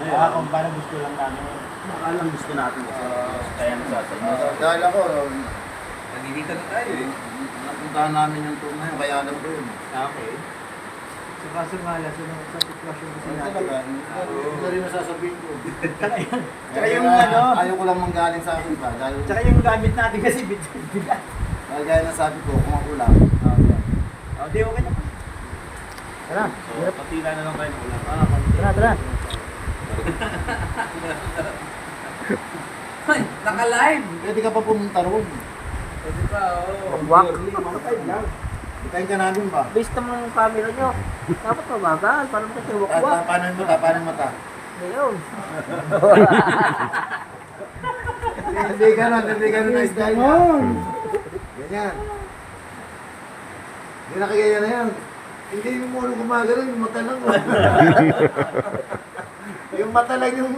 Kung paano gusto lang namin. Alam gusto natin. Kaya nasasabi. Dahil ako, Nandito na tayo eh. napuntahan namin yung tour na yun, kaya alam ko yun. Okay. Sa kaso nga, sa sitwasyon kasi natin. Talaga, hindi rin masasabihin ko. Tsaka yung ano. Ayaw ko lang manggaling sa akin ba? Dahil, Tsaka yung gamit natin kasi bigat. dahil gaya na sabi ko, kung ako lang. O, di okay na pa. Tara, So, patila na lang kayo. tara. Ay, naka-live! Pwede ka pa pumunta roon. Pwede pa, oo. Wak. Bitayin ka namin ba? Based naman yung camera nyo. Dapat mabagal, parang kasi At wak-wak. paano yung mata? Paano yung mata? Ngayon. Hindi ka na style niya. Ganyan. Hindi na kagaya na yan. Hindi yung muna gumagano, yung mata lang. Yung mata lang yung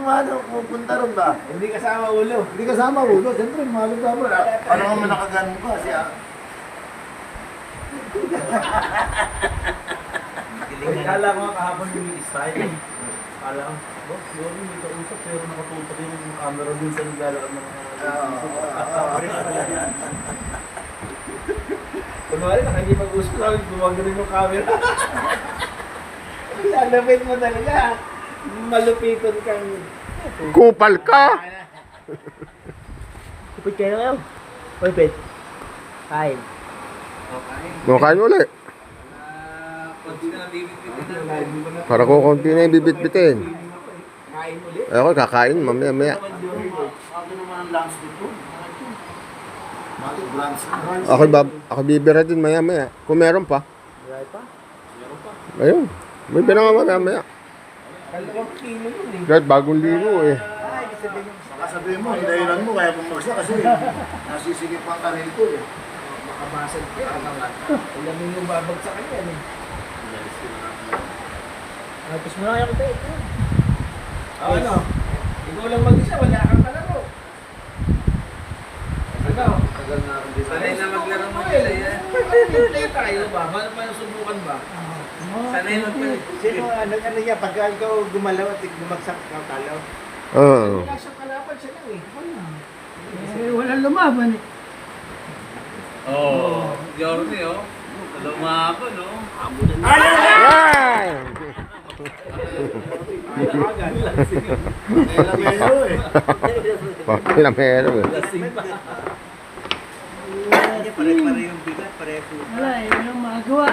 pupunta ron ba? Hindi kasama ulo. Hindi kasama ulo. Siyempre, malong ka mo. Paano mo nakaganon ka? Siya. Kala ko kahapon yung style. Kala ko, boss, siguro hindi ka usap pero nakatutok yung camera dun sa naglalakad ng kunwari, nakikipag-usap namin, gumagano yung camera. Lalapit mo talaga. Malupiton kang... Kupal ka! Ipit kayo na kayo. Oy, Pet. Kain. Okay. Makain ulit. Konti na nabibigyan na. Para ko konti na yung bibit-bitin. Kain ulit. Ako kakain mamaya-maya. Ako naman ang lunch dito. Bakit lunch? Ako bibira din maya-maya. Kung meron pa. Right pa? Ayun. May binang mamaya-maya. 2 kilo yun eh. Kahit bagong ligo eh. Ay, ibig sabihin yung... Baka sabihin mo, hinahilan mo kaya bumagsak kasi nasisigip ang karil ko eh. Makamasal ka. Alam mo yung babag sa kanya eh. Tapos mo na kayo Pet. Ano? Ikaw lang mag-isa, wala kang kalaro. Ano? Tagal na akong dito. Sanay na maglaro mo nila yan. Play tayo ba? Paano subukan ba? Sanay na magplay. Sino ano niya, pagka ikaw gumalaw at bumagsak ka talaw. Oo. Wala siyang kalaban siya lang eh. Walang lumaban eh. Oo. Jordi, oh. Lumabon, oh. Ay! Lamero eh. Pakilamero eh. Pare-pare yung bigat, pare-pare. Wala eh, walang magawa.